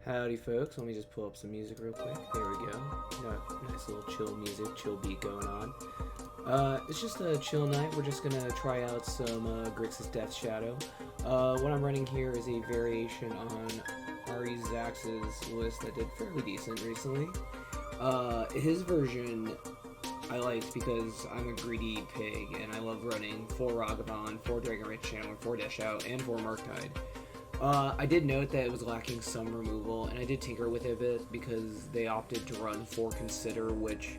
Howdy folks, let me just pull up some music real quick. There we go. Got nice little chill music, chill beat going on. It's just a chill night. We're just gonna try out some Grixis Death Shadow. What I'm running here is a variation on AtoZ's list that did fairly decent recently. His version I liked because I'm a greedy pig and I love running 4 Ragavan, 4 Dragon Rage Channel, 4 Dash Out, and 4 Murktide. I did note that it was lacking some removal, and I did tinker with it a bit because they opted to run 4 Consider, which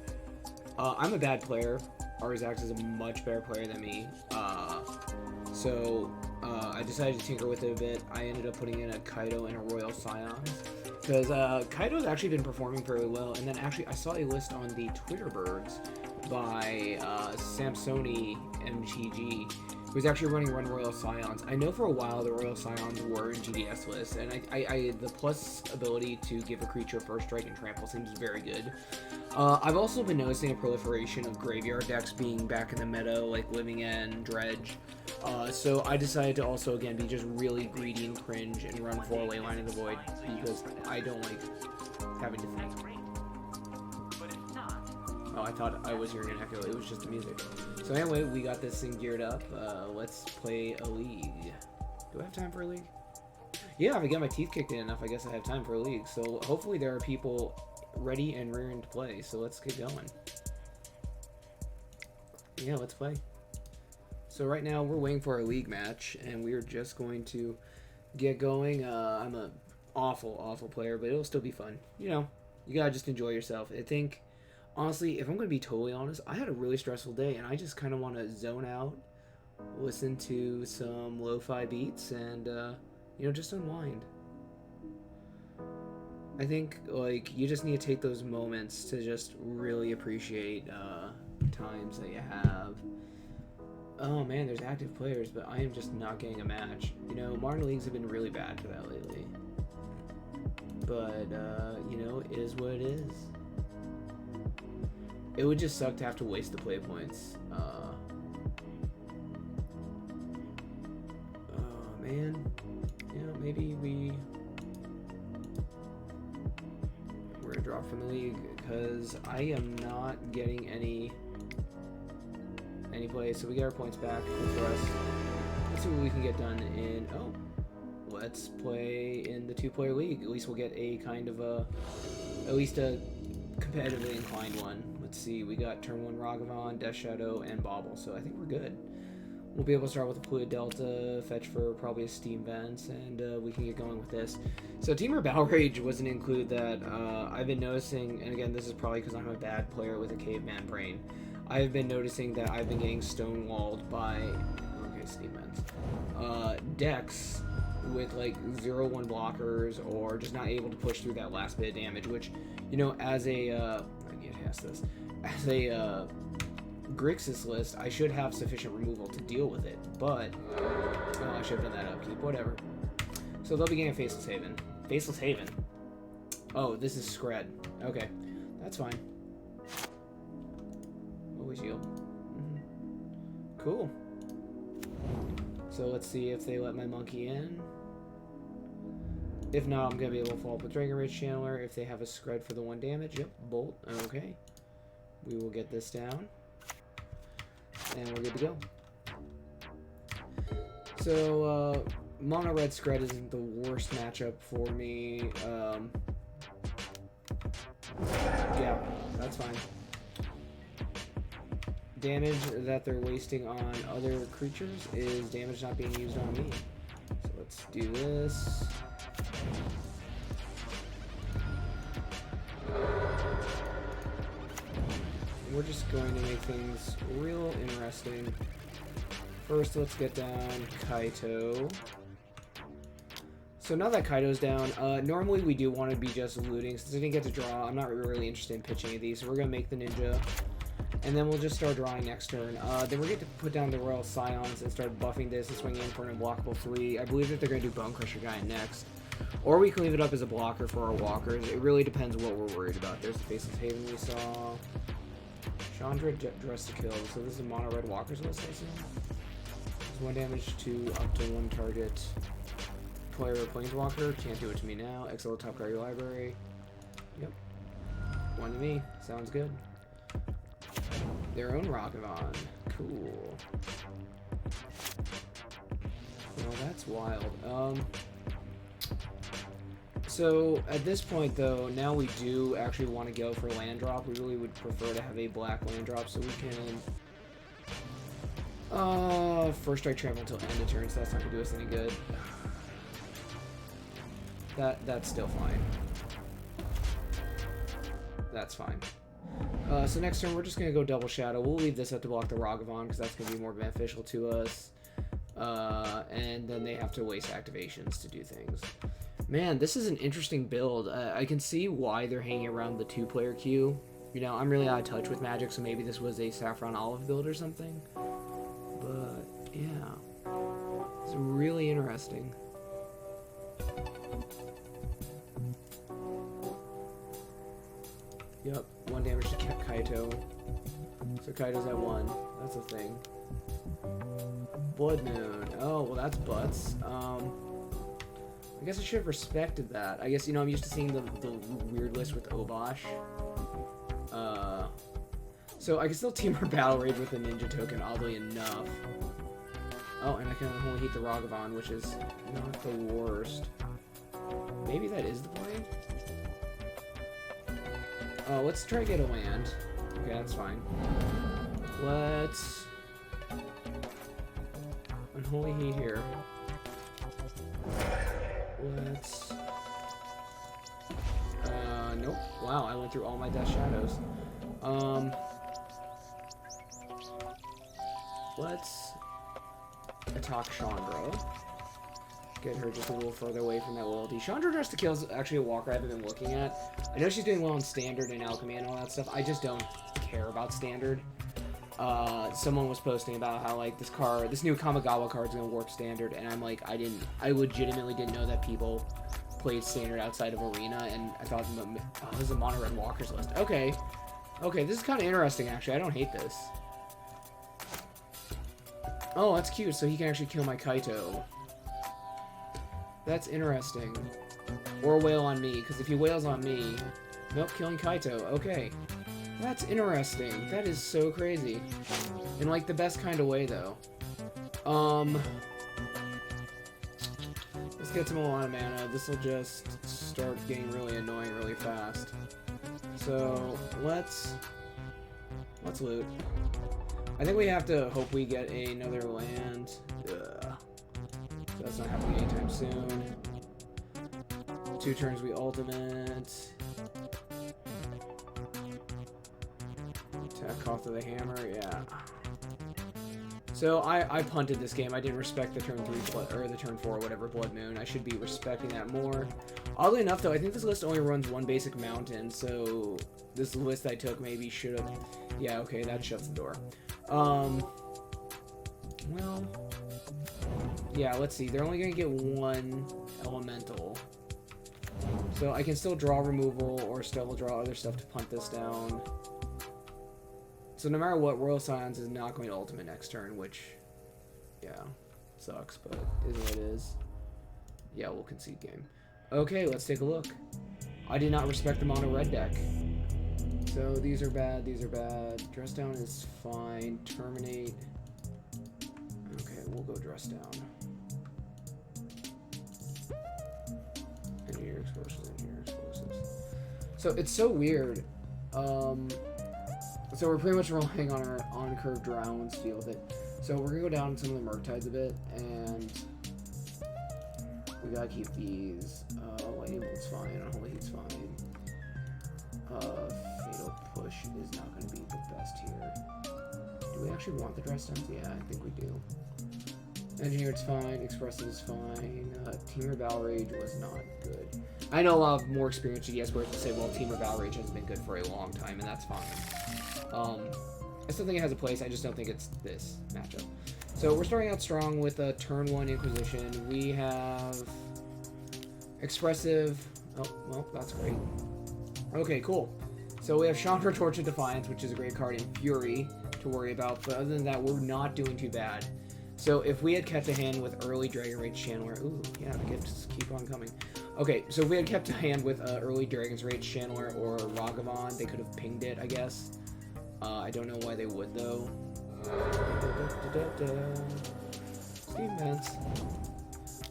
I'm a bad player. AtoZ is a much better player than me, so I decided to tinker with it a bit. I ended up putting in a Kaido and a Royal Scions because Kaido's actually been performing fairly well, and then actually I saw a list on the Twitter birds by Samsoni MTG, who's actually running one Royal Scions. I know for a while the Royal Scions were in GDS lists, and the plus ability to give a creature first strike and trample seems very good. I've also been noticing a proliferation of graveyard decks being back in the meta, like Living End, Dredge. So I decided to also, again, be just really greedy and cringe and run 4 Leyline in the Void, because I don't like having to think. Oh, I thought I was hearing an echo. It was just the music. So anyway, we got this thing geared up. Let's play a league. Do I have time for a league? Yeah, if I get my teeth kicked in enough, I guess I have time for a league. So hopefully there are people ready and rearing to play. So let's get going. Yeah, let's play. So right now we're waiting for our league match, and we're just going to get going. I'm a awful player, but it'll still be fun. You know, you gotta just enjoy yourself. I think, honestly, if I'm going to be totally honest, I had a really stressful day, and I just kind of want to zone out, listen to some lo-fi beats, and, you know, just unwind. I think, like, you just need to take those moments to just really appreciate times that you have. Oh, man, there's active players, but I am just not getting a match. You know, modern leagues have been really bad for that lately. But, you know, it is what it is. It would just suck to have to waste the play points. Oh man, you know, maybe we're gonna drop from the league because I am not getting any play. So we get our points back. Good for us. Let's see what we can get done in. Oh, let's play in the 2-player league. At least we'll get a kind of at least a competitively inclined one. Let's see, we got turn 1 Ragavan, Death Shadow, and Bauble, so I think we're good. We'll be able to start with a Fluid Delta, fetch for probably a Steam Vents, and we can get going with this. So Team Battle Rage wasn't include that. I've been noticing, and again, this is probably because I'm a bad player with a caveman brain. I've been noticing that I've been getting stonewalled by, okay, Steam Vents, decks with like 0/1 blockers, or just not able to push through that last bit of damage, which, you know, as a Grixis list, I should have sufficient removal to deal with it, but I should have done that upkeep, whatever. So they'll be getting a Faceless Haven. Faceless Haven? Oh, this is Scred. Okay, that's fine. Always yield. Cool. So let's see if they let my monkey in. If not, I'm going to be able to follow up with Dragon Rage Channeler. If they have a Scred for the 1 damage, yep, Bolt, okay. We will get this down. And we're good to go. So, Mono Red Scred isn't the worst matchup for me. Yeah, that's fine. Damage that they're wasting on other creatures is damage not being used on me. So let's do this. We're just going to make things real interesting. First, let's get down Kaito. So now that Kaito's down, normally we do want to be just looting. Since I didn't get to draw, I'm not really interested in pitching any of these. So we're going to make the Ninja. And then we'll just start drawing next turn. Then we're going to put down the Royal Scions and start buffing this and swinging in for an unblockable 3. I believe that they're going to do Bone Crusher Guy next. Or we can leave it up as a blocker for our walkers. It really depends what we're worried about. There's the Faceless Haven we saw. Chandra Dress to Kill. So this is a mono red walkers list, I assume. There's 1 damage to up to 1 target. two-player Planeswalker. Can't do it to me now. Exile top card of your library. Yep. One to me. Sounds good. Their own Ragavan. Cool. Well, that's wild. So, at this point, though, now we do actually want to go for land drop. We really would prefer to have a black land drop, so we can... first strike trample until end of turn, so that's not going to do us any good. That's still fine. That's fine. So next turn, we're just going to go double shadow. We'll leave this up to block the Ragavan, because that's going to be more beneficial to us. And then they have to waste activations to do things. Man, this is an interesting build. I can see why they're hanging around the two-player queue. You know, I'm really out of touch with Magic, so maybe this was a Saffron Olive build or something. But, yeah. It's really interesting. Yep, 1 damage to Kaito. So Kaito's at 1. That's a thing. Blood Moon. Oh, well that's butts. I guess I should have respected that. I guess, you know, I'm used to seeing the weird list with Obosh. So I can still team her Battle Rage with a Ninja token, oddly enough. Oh, and I can only hit the Ragavan, which is not the worst. Maybe that is the play? Oh, let's try to get a land. Okay, that's fine. Let's... Unholy Heat here. Let's... nope. Wow, I went through all my Death Shadows. Let's attack Chandra. Get her just a little further away from that loyalty. Chandra Dress to Kill is actually a walker I haven't been looking at. I know she's doing well in Standard and Alchemy and all that stuff. I just don't care about Standard. Someone was posting about how, like, this new Kamigawa card is going to work Standard, and I'm like, I legitimately didn't know that people played Standard outside of Arena, and I thought, oh, this is a mono red walkers list. Okay, this is kind of interesting, actually. I don't hate this. Oh, that's cute, so he can actually kill my Kaito. That's interesting. Or wail on me, because if he wails on me... Nope, killing Kaito. Okay. That's interesting. That is so crazy. In, like, the best kind of way, though. Let's get some Moana mana. This will just start getting really annoying really fast. So, let's loot. I think we have to hope we get another land. Ugh. That's not happening anytime soon. 2 turns we ultimate. Attack off to the hammer, yeah. So I punted this game. I didn't respect the turn 3 or the turn 4 whatever Blood Moon. I should be respecting that more. Oddly enough though, I think this list only runs 1 basic mountain, so this list I took maybe should have... Yeah, okay, that shuts the door. Well, yeah, let's see. They're only going to get 1 elemental. So I can still draw removal or still draw other stuff to punt this down. So no matter what, Royal Scions is not going to ultimate next turn, which, yeah, sucks, but is what it is. Yeah, we'll concede game. Okay, let's take a look. I did not respect the mono red deck. So these are bad, these are bad. Dress down is fine. Terminate. Okay, we'll go dress down. Engineer explosives, engineer explosives. So it's so weird. So we're pretty much relying on our on-curve drowns to deal with it. So we're gonna go down some of the Murktides a bit, and we gotta keep these. Lightning Bolt's fine, Unholy Heat's fine. Fatal Push is not gonna be the best here. Do we actually want the dress downs? Yeah, I think we do. Engineered's fine, Expressive is fine. Teamer Battle Rage was not good. I know a lot of more experienced GDS players will say, well, Teamer Battle Rage hasn't been good for a long time, and that's fine. I still think it has a place, I just don't think it's this matchup. So we're starting out strong with a turn 1 Inquisition. We have Expressive. Oh, well, that's great. Okay, cool. So we have Chandra Torch of Defiance, which is a great card, and Fury to worry about, but other than that, we're not doing too bad. So if we had kept a hand with early Dragon Rage Channeler, ooh, yeah, the gifts keep on coming. Okay, so if we had kept a hand with early Dragon's Rage Channeler or Ragavan, they could have pinged it, I guess. I don't know why they would, though. Steam vents.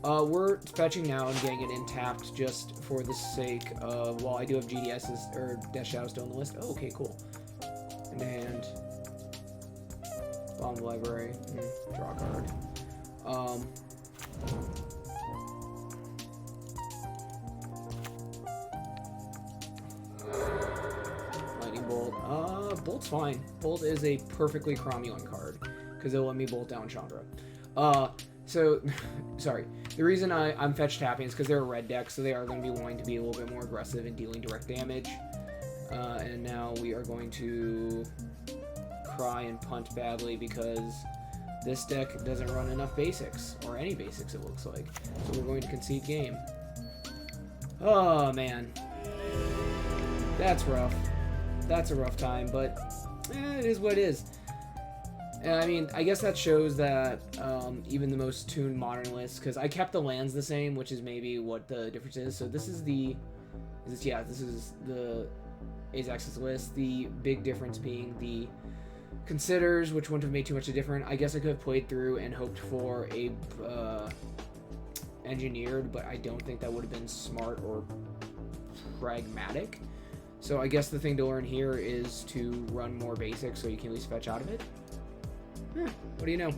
We're fetching now and getting it in tapped just for the sake of, well, I do have GDS's, or Death Shadow still on the list. Oh, okay, cool. In the hand. Bomb Library. Draw a card. Lightning Bolt. Bolt's fine. Bolt is a perfectly cromulent card, because it'll let me bolt down Chandra. So, sorry. The reason I'm fetch tapping is because they're a red deck, so they are going to be wanting to be a little bit more aggressive in dealing direct damage. And now we are going to cry and punt badly because this deck doesn't run enough basics, or any basics it looks like. So we're going to concede game. Oh, man. That's rough. That's a rough time, but it is what it is. I mean, I guess that shows that even the most tuned modern lists, because I kept the lands the same, which is maybe what the difference is. So this is the, this is the Azax's list. The big difference being the considers, which wouldn't have made too much of a difference. I guess I could have played through and hoped for a engineered, but I don't think that would have been smart or pragmatic. So I guess the thing to learn here is to run more basic so you can at least fetch out of it. What do you know?